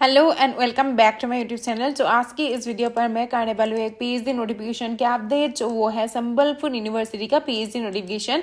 Hello and welcome back to my YouTube channel. तो आज की इस वीडियो पर मैं करने वाली हूँ एक पीएचडी नोटिफिकेशन के अपडेट, जो वो है संबलपुर यूनिवर्सिटी का PhD notification.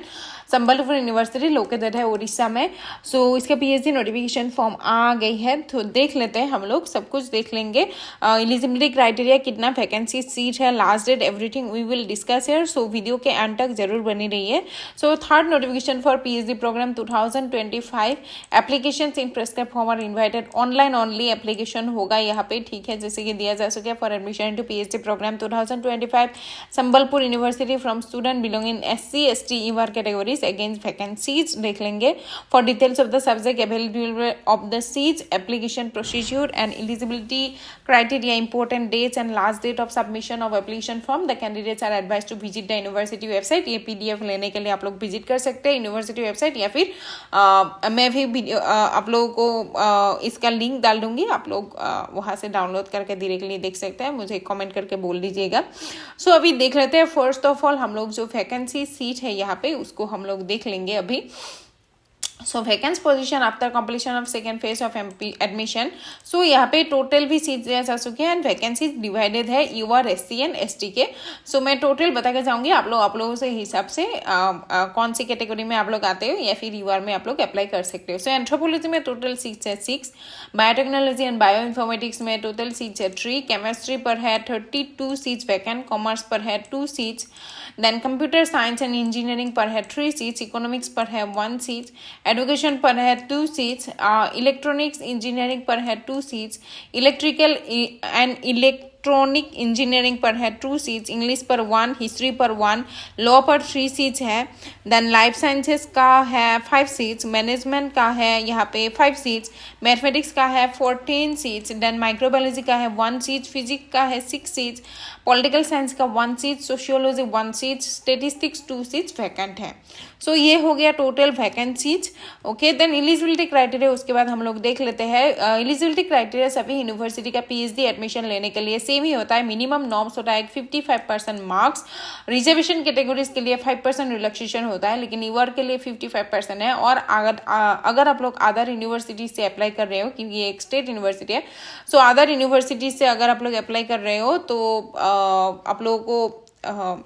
Sambalpur university located है उड़ीसा में। सो इसका पीएचडी नोटिफिकेशन फॉर्म आ गई है, तो देख लेते हैं, हम लोग सब कुछ देख लेंगे। एलिजिबिलिटी क्राइटेरिया, कितना वैकेंसी, सीट है, last date, everything we will discuss here. So video के एंड तक जरूर बनी रहिए। So third notification for PhD program 2025 applications in prescribed form are invited, online only application होगा यहाँ पे, ठीक है, जैसे कि दिया जा सके for admission to PhD program 2025 Sambalpur university from student belonging SC ST EVAR categories against vacancies देख लेंगे। For details of the subject, availability of the seats, application procedure and eligibility criteria, important dates and last date of submission of application form, the candidates are advise to visit the university website. ये PDF लेने के लिए आप लोग visit कर सकते हैं university website, या फिर मैं भी आप लोगों को इसका लिंक डाल दूंगी, आप लोग वहाँ से डाउनलोड करके डायरेक्टली देख सकते हैं। मुझे कमेंट करके बोल दीजिएगा। सो अभी देख लेते हैं। फर्स्ट ऑफ ऑल हम लोग जो वैकेंसी सीट है यहाँ पे, उसको हम लोग देख लेंगे अभी। So vacant position after completion of second phase of admission. So यहाँ पे टोटल भी सीट दिया जा चुके हैं एंड वैकेंसी डिवाइडेड है UR SC एंड ST के। सो मैं टोटल बता के जाऊंगी, आप लोगों से हिसाब से कौन सी कैटेगरी में आप लोग आते हो या फिर UR में आप लोग अप्लाई कर सकते हो। सो एंथ्रोपोलॉजी में टोटल सीट्स है 6, बायोटेक्नोलॉजी एंड बायो इन्फॉर्मेटिक्स में टोटल सीट्स है 3, केमिस्ट्री पर है 32 सीट्स वैकेंट, कॉमर्स पर है 2 seats, then computer science and engineering पर है 3 सीट्स, इकोनॉमिक्स पर है 1 सीट, एजुकेशन पर है 2 सीट्स, इलेक्ट्रॉनिक्स इंजीनियरिंग पर है 2 seats, electrical and electronic engineering पर है 2 सीट्स, इंग्लिश पर 1, हिस्ट्री पर 1, लॉ पर 3 सीट्स है, देन लाइफ साइंसेस का है 5 सीट्स, मैनेजमेंट का है यहाँ पे 5 सीट्स, मैथमेटिक्स का है 14 सीट्स, देन माइक्रोबायोलॉजी का है 1 सीट, फिजिक्स का है 6 सीट्स, पॉलिटिकल साइंस का 1 seat, sociology 1 seat, statistics 2 seats vacant है। सो ये हो गया total vacancies. Okay, then eligibility criteria उसके बाद हम लोग देख लेते हैं। एलिजिबिलिटी क्राइटेरिया सभी यूनिवर्सिटी का पीएचडी एडमिशन लेने के लिए सेम ही होता है। मिनिमम नॉर्म्स होता है 55% मार्क्स। रिजर्वेशन कैटेगरीज के लिए 5% रिलैक्सेशन होता है, लेकिन ईवर के लिए 55% है। और अगर आप लोग अदर यूनिवर्सिटी से अप्लाई कर रहे हो, क्योंकि ये एक स्टेट यूनिवर्सिटी है, सो अदर यूनिवर्सिटी से अगर आप लोग अप्लाई कर रहे हो तो आप लोगों को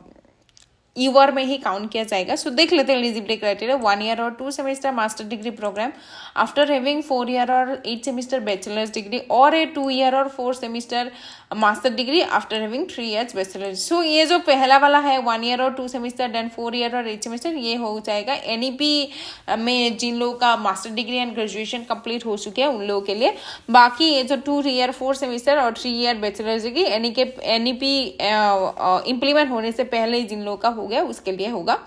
UR में ही काउंट किया जाएगा। सो देख लेते हैं एलिजिबिलिटी क्राइटेरिया। 1 ईयर और 2 semester master degree program after having 4 year और 8 सेमेस्टर बैचलर्स डिग्री, और ए 2 ईयर और 4 semester master degree after having 3 years bachelors. So ये जो पहला वाला है 1 ईयर और 2 सेमेस्टर देन 4 ईयर और 8 सेमेस्टर, ये हो जाएगा NEP में जिन लोगों का master degree and graduation complete हो चुके हैं उन लोगों के लिए। बाकी ये जो 2 ईयर 4 सेमेस्टर और 3 year bachelors degree NEP implement होने से पहले जिन लोगों का हो गया उसके लिए होगा।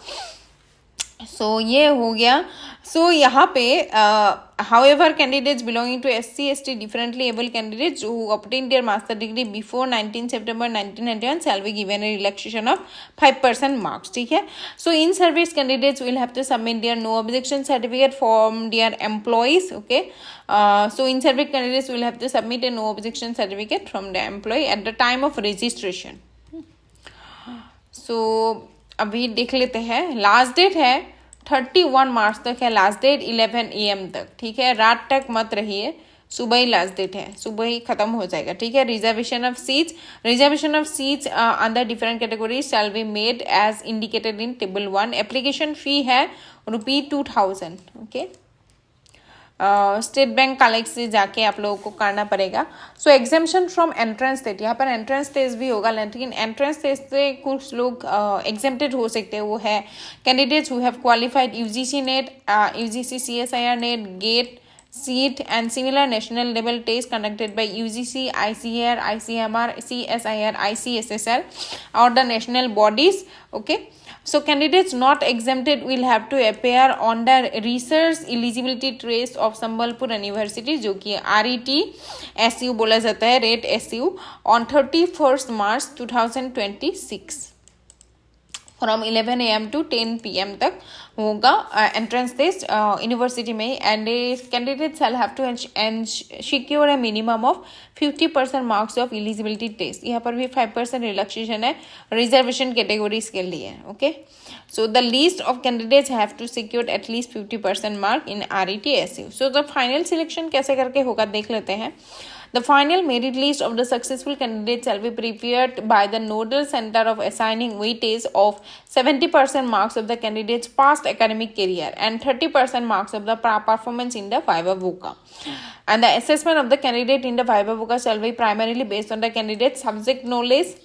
सो ये हो गया। सो यहाँ पे however candidates belonging to SC ST differently able candidates who obtained their master degree before 19 September 1991 shall be given a relaxation of 5% marks, ठीक है। So in service candidates will have to submit their no objection certificate from their employees, okay. So in service candidates will have to submit a no objection certificate from the employee at the time of registration. So अभी देख लेते हैं। Last date है 31 मार्च तक है, last date 11 AM तक, ठीक है। रात तक मत रहिए, सुबह ही लास्ट डेट है, सुबह ही खत्म हो जाएगा, ठीक है। Reservation of seats under different categories shall be made as indicated in table 1। Application fee है ₹2000, ओके। स्टेट बैंक कलेक्ट से जाके आप लोगों को करना पड़ेगा। सो एग्जाम्शन फ्रॉम एंट्रेंस टेस्ट, यहाँ पर एंट्रेंस टेस्ट भी होगा, लेकिन एंट्रेंस टेस्ट से कुछ लोग एग्जेम्प्टेड हो सकते हैं। वो है candidates who have qualified UGC NET, UGC CSIR NET, GATE, SET and similar national level test conducted by UGC, ICAR, ICMR, CSIR, ICSSR और the national bodies, okay. So candidates not exempted will have to appear on the research eligibility test of Sambalpur University, जो कि RET SU बोला जाता है, rate SU, on 31st March 2026 from 11 AM to 10 PM तक होगा entrance test university में। And candidate shall have to secure a minimum of 50% marks of eligibility test. यहाँ पर भी 5% रिलैक्सेशन है रिजर्वेशन कैटेगरीज के लिए, okay. So the list of candidates have to secure at least 50% mark in RET SU. So the final selection कैसे करके होगा देख लेते हैं. The final merit list of the successful candidates shall be prepared by the nodal center of assigning weightage of 70% marks of the candidate's past academic career and 30% marks of the performance in the Viva Voca. And the assessment of the candidate in the Viva Voca shall be primarily based on the candidate's subject knowledge,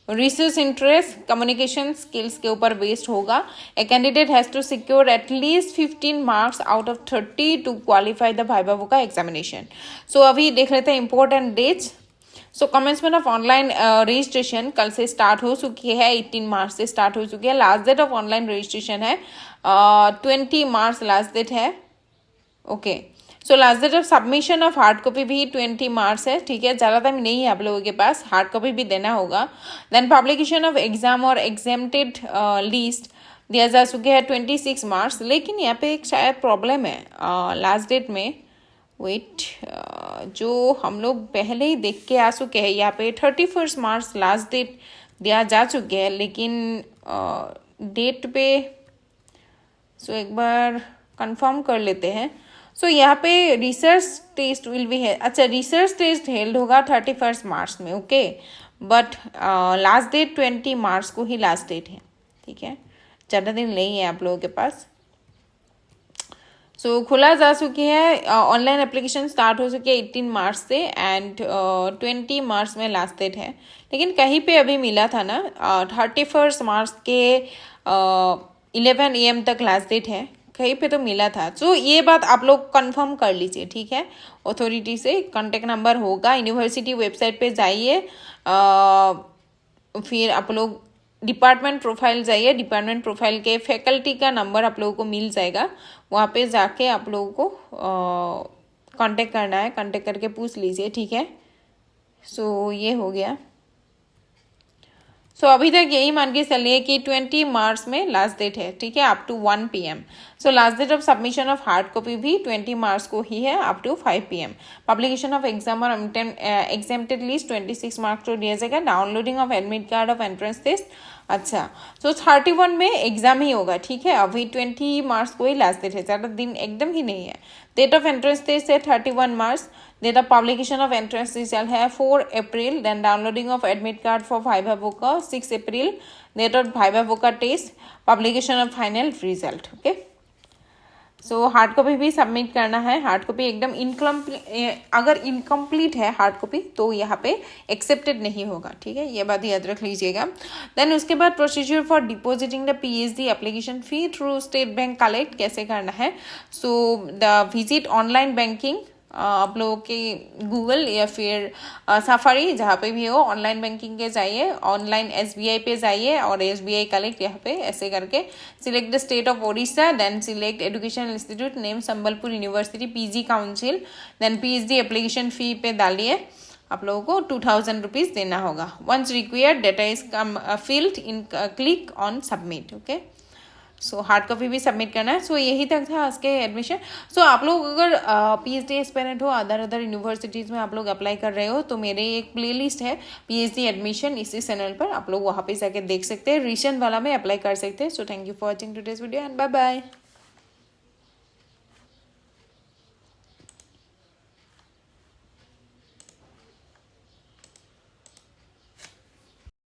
research interest, communication skills के ऊपर based होगा. A candidate has to secure at least 15 marks out of 30 to qualify the viva voce examination. So अभी देख लेते हैं important dates. So commencement of online registration कल से start हो चुकी है, 18 मार्च से स्टार्ट हो चुकी है. Last date of online registration है 20 मार्च लास्ट डेट है. Okay, so last date of submission of hard copy भी 20 मार्च है. ठीक है, ज़्यादा टाइम नहीं है आप लोगों के पास, हार्ड कॉपी भी देना होगा. देन पब्लिकेशन ऑफ एग्जाम और एग्जाम्प्टेड लिस्ट दिया जा चुके हैं 26 मार्च. लेकिन यहाँ पे एक शायद प्रॉब्लम है लास्ट डेट में. वेट, जो हम लोग पहले ही देख के आ चुके हैं यहाँ पे 31 मार्च लास्ट डेट दिया जा चुके हैं, लेकिन डेट पे सो एक बार कंफर्म कर लेते हैं. सो यहाँ पे रिसर्च टेस्ट विल बी है. अच्छा, रिसर्च टेस्ट हेल्ड होगा 31 मार्च में. Okay, but last date 20 March को ही लास्ट डेट है. ठीक है, ज़्यादा दिन नहीं है आप लोगों के पास. सो खुला जा चुकी है, ऑनलाइन एप्लीकेशन स्टार्ट हो चुकी है 18 मार्च से एंड 20 मार्च में लास्ट डेट है. लेकिन कहीं पे अभी मिला था ना 31 मार्च के 11 AM तक लास्ट डेट है, कहीं पे तो मिला था. तो ये बात आप लोग कंफर्म कर लीजिए. ठीक है, अथॉरिटी से कॉन्टेक्ट नंबर होगा, यूनिवर्सिटी वेबसाइट पे जाइए, फिर आप लोग डिपार्टमेंट प्रोफाइल जाइए, डिपार्टमेंट प्रोफाइल के फैकल्टी का नंबर आप लोगों को मिल जाएगा. वहाँ पे जाके आप लोगों को कांटेक्ट करना है, कांटेक्ट करके पूछ लीजिए. ठीक है, सो ये हो गया. सो अभी तक यही मान के चलिए कि 20 मार्च में लास्ट डेट है. ठीक है, up to 1 PM. So last date of submission of hard copy भी 20 मार्च को ही है, up to 5 PM. Publication of exam और एग्जाम्प्टेड लिस्ट 26 मार्च को दिया जाएगा. Downloading of admit card of entrance test. अच्छा, सो 31 में एग्जाम ही होगा. ठीक है, अभी 20 मार्च को ही लास्ट डेट है, ज़्यादा दिन एकदम ही नहीं है. डेट ऑफ एंट्रेंस टेस्ट है 31 मार्च. Date of publication of entrance test shall have 4 April. Then downloading of admit card for Viva Voca 6 April. Date of Viva Voca test. Publication of final result. Okay. So hard copy भी submit करना है. Hard copy एकदम अगर incomplete है hard copy तो यहाँ पे accepted नहीं होगा. ठीक है, ये बात याद रख लीजिएगा. देन उसके बाद procedure for depositing the PhD application fee through state bank collect कैसे करना है. So the visit online banking आप लोगों के गूगल या फिर सफारी जहाँ पे भी हो, ऑनलाइन बैंकिंग के जाइए, ऑनलाइन SBI पे जाइए और SBI कलेक्ट यहाँ पे ऐसे करके select the state of Odisha. Then select educational institute name Sambalpur university PG council. Then PhD application fee पे डालिए, आप लोगों को 2000 रुपीज़ देना होगा. Once required data is filled in click on submit. Okay, so hard copy भी सबमिट करना है. सो यही तक था आज के एडमिशन. सो आप लोग अगर PhD एस्पिरेंट हो, अदर यूनिवर्सिटीज़ में आप लोग अप्लाई कर रहे हो, तो मेरे एक प्लेलिस्ट है PhD एडमिशन इसी चैनल पर, आप लोग वहाँ पे जाके देख सकते हैं. रिसेंट वाला में अप्लाई कर सकते हैं. So thank you for watching today's video and bye bye.